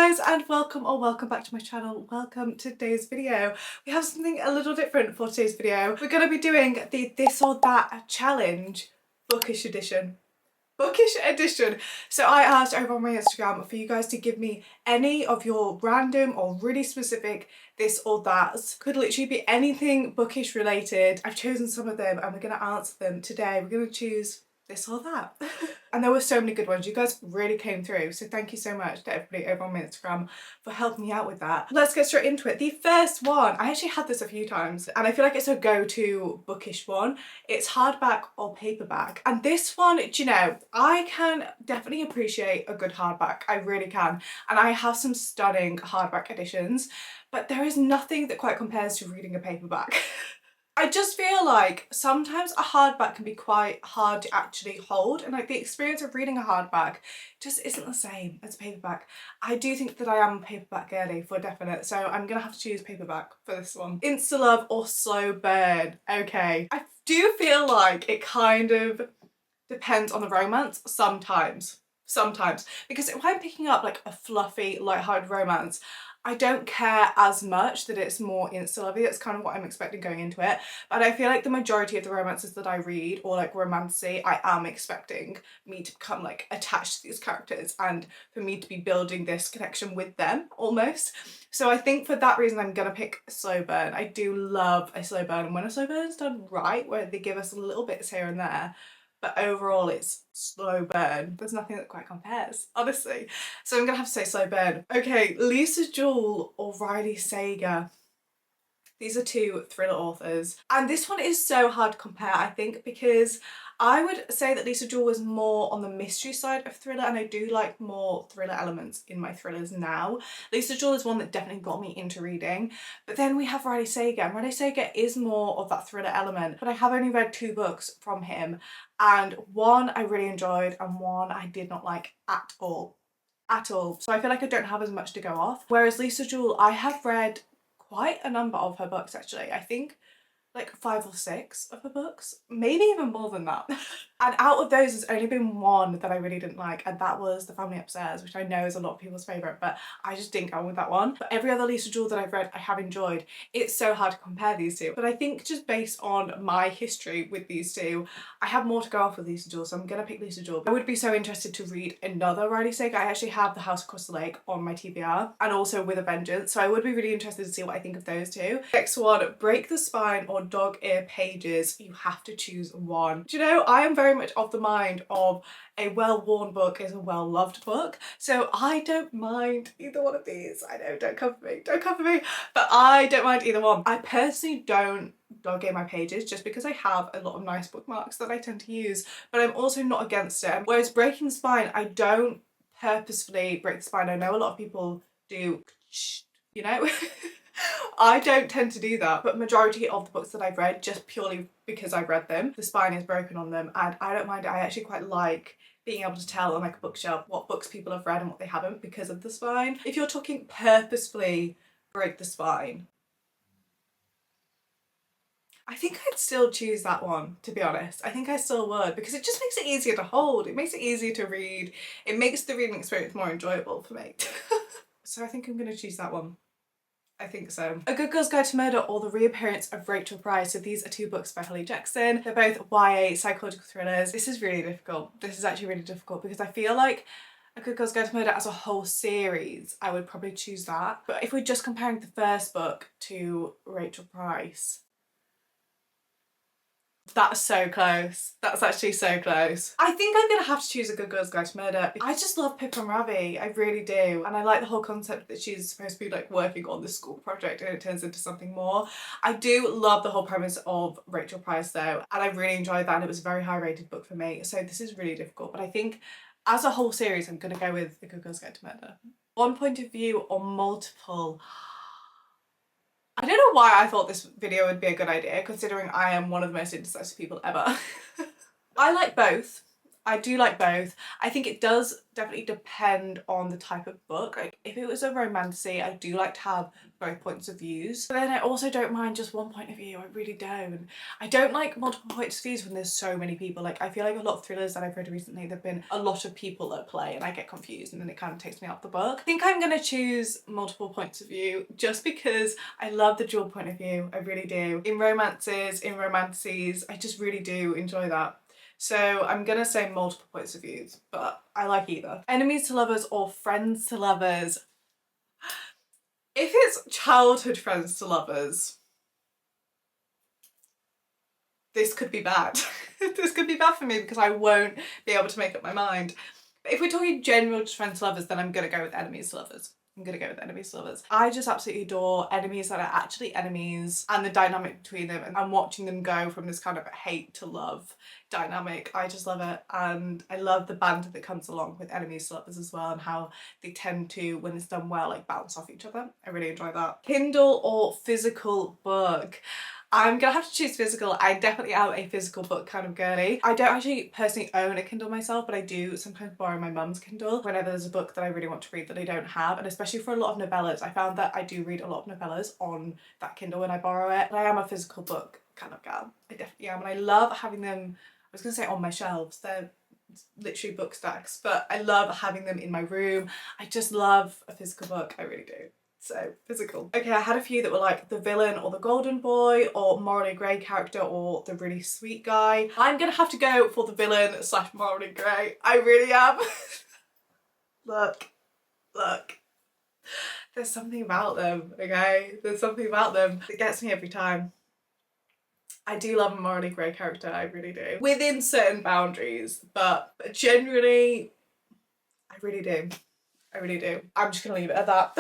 guys, and welcome or welcome back to my channel. Welcome to today's video. We have something a little different for today's video. We're going to be doing the this or that challenge bookish edition. Bookish edition. So I asked over on my Instagram for you guys to give me any of your random or really specific this or that's. Could literally be anything bookish related. I've chosen some of them and we're going to answer them today. We're going to choose this or that. And there were so many good ones. You guys really came through. So thank you so much to everybody over on my Instagram for helping me out with that. Let's get straight into it. The first one, I actually had this a few times and I feel like it's a go-to bookish one. It's hardback or paperback. And this one, do you know, I can definitely appreciate a good hardback. I really can. And I have some stunning hardback editions, but there is nothing that quite compares to reading a paperback. I just feel like sometimes a hardback can be quite hard to actually hold, and like the experience of reading a hardback just isn't the same as a paperback. I do think that I am a paperback girly for definite, so I'm gonna have to choose paperback for this one. Insta love or slow burn. Okay. I do feel like it kind of depends on the romance sometimes, because if I'm picking up like a fluffy, light-hearted romance, I don't care as much that it's more insta-lovey. That's kind of what I'm expecting going into it. But I feel like the majority of the romances that I read, or like romancy, I am expecting me to become like attached to these characters and for me to be building this connection with them almost. So I think for that reason I'm gonna pick a slow burn. I do love a slow burn, and when a slow burn is done right, where they give us little bits here and there, but overall it's slow burn. There's nothing that quite compares, honestly. So I'm gonna have to say slow burn. Okay, Lisa Jewell or Riley Sager. These are two thriller authors. And this one is so hard to compare, I think, because I would say that Lisa Jewell was more on the mystery side of thriller, and I do like more thriller elements in my thrillers now. Lisa Jewell is one that definitely got me into reading. But then we have Riley Sager, and Riley Sager is more of that thriller element, but I have only read 2 books from him, and one I really enjoyed and one I did not like at all. At all. So I feel like I don't have as much to go off. Whereas Lisa Jewell, I have read quite a number of her books actually. I think like 5 or 6 of her books, maybe even more than that. And out of those, there's only been one that I really didn't like, and that was The Family Upstairs, which I know is a lot of people's favourite, but I just didn't go on with that one. But every other Lisa Jewell that I've read, I have enjoyed. It's so hard to compare these two, but I think just based on my history with these two, I have more to go off with Lisa Jewell, so I'm gonna pick Lisa Jewell. I would be so interested to read another Riley Sager. I actually have The House Across the Lake on my TBR, and also With a Vengeance, so I would be really interested to see what I think of those two. Next one, Break the Spine or Dog Ear Pages. You have to choose one. Do you know, I am very much of the mind of a well-worn book is a well-loved book, so I don't mind either one of these. I know, don't come for me, but I don't mind either one. I personally don't dog ear my pages just because I have a lot of nice bookmarks that I tend to use, but I'm also not against it. Whereas Breaking the Spine, I don't purposefully break the spine. I know a lot of people do, you know. I don't tend to do that, but majority of the books that I've read, just purely because I've read them, the spine is broken on them, and I don't mind it. I actually quite like being able to tell on like a bookshelf what books people have read and what they haven't because of the spine. If you're talking purposefully break the spine, I think I'd still choose that one, to be honest. I think I still would, because it just makes it easier to hold. It makes it easier to read. It makes the reading experience more enjoyable for me. So I think I'm gonna choose that one. I think so. A Good Girl's Guide to Murder or The Reappearance of Rachel Price. So these are 2 books by Holly Jackson. They're both YA psychological thrillers. This is really difficult. This is actually really difficult because I feel like A Good Girl's Guide to Murder as a whole series, I would probably choose that. But if we're just comparing the first book to Rachel Price, that's so close. That's actually so close. I think I'm gonna have to choose A Good Girl's Guide to Murder. I just love Pip and Ravi, I really do. And I like the whole concept that she's supposed to be like working on this school project and it turns into something more. I do love the whole premise of Rachel Price though, and I really enjoyed that, and it was a very high rated book for me. So this is really difficult, but I think as a whole series, I'm gonna go with A Good Girl's Guide to Murder. One point of view or multiple? I don't know why I thought this video would be a good idea, considering I am one of the most indecisive people ever. I like both. I do like both. I think it does definitely depend on the type of book. Like if it was a romantasy, I do like to have both points of views. But then I also don't mind just one point of view. I really don't. I don't like multiple points of views when there's so many people. Like I feel like a lot of thrillers that I've read recently, there've been a lot of people at play and I get confused and then it kind of takes me out the book. I think I'm gonna choose multiple points of view just because I love the dual point of view. I really do. In romances, in romantasies, I just really do enjoy that. So I'm gonna say multiple points of views, but I like either. Enemies to lovers or friends to lovers. If it's childhood friends to lovers, this could be bad. This could be bad for me because I won't be able to make up my mind. But if we're talking general friends to lovers, then I'm gonna go with enemies to lovers. I'm gonna go with enemies to lovers. I just absolutely adore enemies that are actually enemies and the dynamic between them, and I'm watching them go from this kind of hate to love dynamic. I just love it, and I love the banter that comes along with enemies to lovers as well, and how they tend to, when it's done well, like bounce off each other. I really enjoy that. Kindle or physical book? I'm gonna have to choose physical. I definitely am a physical book kind of girly. I don't actually personally own a Kindle myself, but I do sometimes borrow my mum's Kindle whenever there's a book that I really want to read that I don't have, and especially for a lot of novellas. I found that I do read a lot of novellas on that Kindle when I borrow it. But I am a physical book kind of girl. I definitely am, and I love having them, I was gonna say on my shelves, they're literally book stacks, but I love having them in my room. I just love a physical book, I really do. So physical. Okay, I had a few that were like the villain or the golden boy or morally grey character or the really sweet guy. I'm gonna have to go for the villain / morally grey. I really am. Look. There's something about them, okay? There's something about them that gets me every time. I do love a morally grey character, I really do. Within certain boundaries, but generally, I really do. I really do. I'm just gonna leave it at that.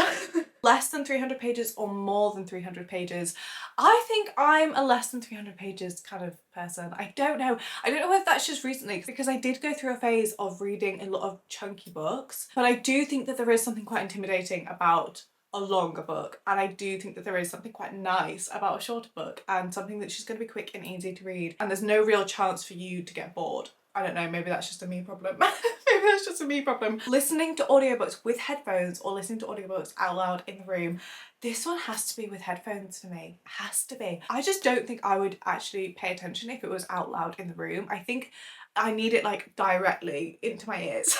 Less than 300 pages or more than 300 pages? I think I'm a less than 300 pages kind of person. I don't know. I don't know if that's just recently, because I did go through a phase of reading a lot of chunky books, but I do think that there is something quite intimidating about a longer book, and I do think that there is something quite nice about a shorter book and something that's just going to be quick and easy to read, and there's no real chance for you to get bored. I don't know, maybe that's just a me problem. Maybe that's just a me problem. Listening to audiobooks with headphones or listening to audiobooks out loud in the room. This one has to be with headphones for me. It has to be. I just don't think I would actually pay attention if it was out loud in the room. I think I need it like directly into my ears.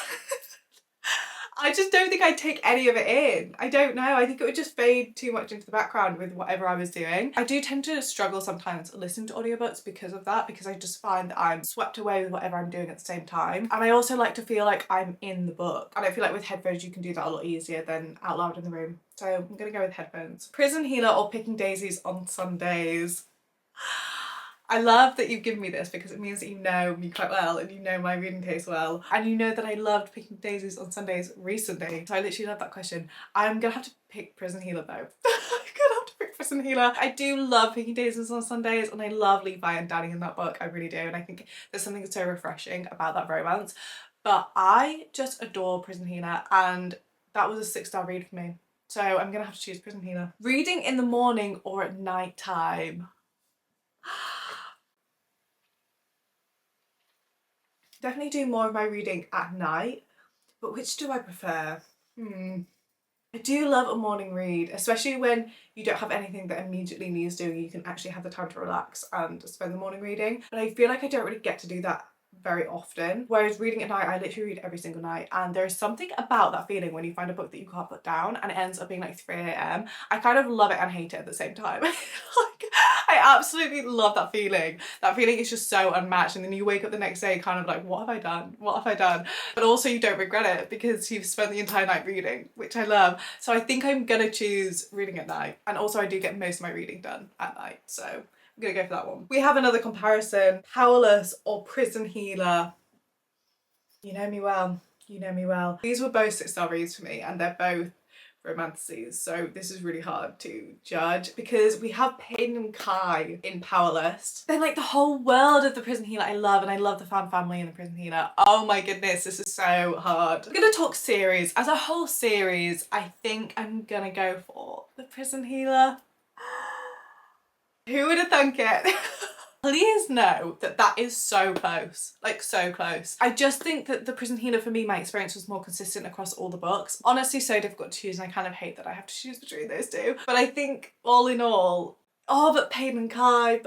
I just don't think I'd take any of it in. I don't know. I think it would just fade too much into the background with whatever I was doing. I do tend to struggle sometimes listening to audiobooks because of that, because I just find that I'm swept away with whatever I'm doing at the same time. And I also like to feel like I'm in the book. And I feel like with headphones you can do that a lot easier than out loud in the room. So I'm gonna go with headphones. Prison Healer or Picking Daisies on Sundays? I love that you've given me this because it means that you know me quite well and you know my reading taste well, and you know that I loved Picking Daisies on Sundays recently. So I literally love that question. I'm gonna have to pick Prison Healer though. I'm gonna have to pick Prison Healer. I do love Picking Daisies on Sundays and I love Levi and Danny in that book. I really do, and I think there's something so refreshing about that romance. But I just adore Prison Healer, and that was a 6-star read for me. So I'm gonna have to choose Prison Healer. Reading in the morning or at night time? Definitely do more of my reading at night, but which do I prefer? I do love a morning read, especially when you don't have anything that immediately needs doing. You can actually have the time to relax and spend the morning reading. But I feel like I don't really get to do that very often. Whereas reading at night, I literally read every single night, and there's something about that feeling when you find a book that you can't put down and it ends up being like 3 AM. I kind of love it and hate it at the same time. Like, I absolutely love that feeling. That feeling is just so unmatched, and then you wake up the next day kind of like, what have I done? What have I done? But also you don't regret it because you've spent the entire night reading, which I love. So I think I'm gonna choose reading at night, and also I do get most of my reading done at night, so I'm gonna go for that one. We have another comparison. Powerless or Prison Healer? You know me well. You know me well. These were both 6-star reads for me, and they're both romantasies, so this is really hard to judge because we have Peyton and Kai in Powerless. Then like the whole world of the Prison Healer I love, and I love the fan family in the Prison Healer. Oh my goodness, this is so hard. I'm gonna talk series. As a whole series, I think I'm gonna go for the Prison Healer. Who would have thunk it? Please know that that is so close, like so close. I just think that The Prison Healer, for me, my experience was more consistent across all the books. Honestly, so difficult to choose, and I kind of hate that I have to choose between those two. But I think all in all, oh, but Peyton and Kai.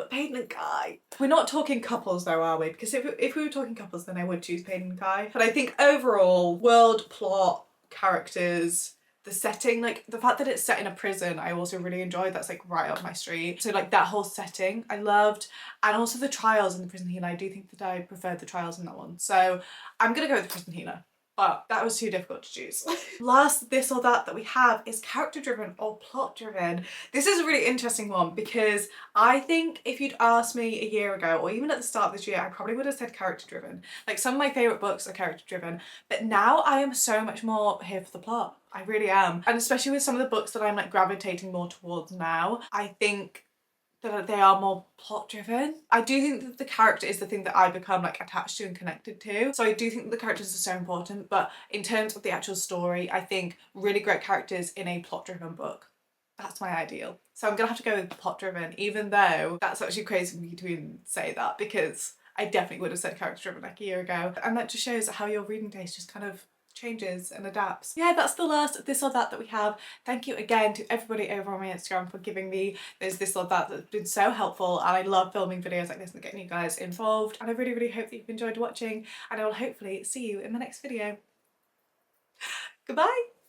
We're not talking couples though, are we? Because if we were talking couples, then I would choose Peyton and Kai. But I think overall, world, plot, characters, the setting, like the fact that it's set in a prison, I also really enjoyed. That's like right up my street. So like that whole setting I loved, and also the trials in The Prison Healer. I do think that I preferred the trials in that one, so I'm gonna go with The Prison Healer, but that was too difficult to choose. Last this or that we have is character driven or plot driven. This is a really interesting one because I think if you'd asked me a year ago, or even at the start of this year, I probably would have said character driven. Like some of my favourite books are character driven, but now I am so much more here for the plot. I really am. And especially with some of the books that I'm like gravitating more towards now, I think that they are more plot driven. I do think that the character is the thing that I become like attached to and connected to. So I do think that the characters are so important, but in terms of the actual story, I think really great characters in a plot driven book. That's my ideal. So I'm gonna have to go with plot driven, even though that's actually crazy for me to even say that, because I definitely would have said character driven like a year ago. And that just shows how your reading taste just kind of changes and adapts. Yeah, that's the last this or that we have. Thank you again to everybody over on my Instagram for giving me this or that that's been so helpful, and I love filming videos like this and getting you guys involved, and I really hope that you've enjoyed watching, and I will hopefully see you in the next video. Goodbye!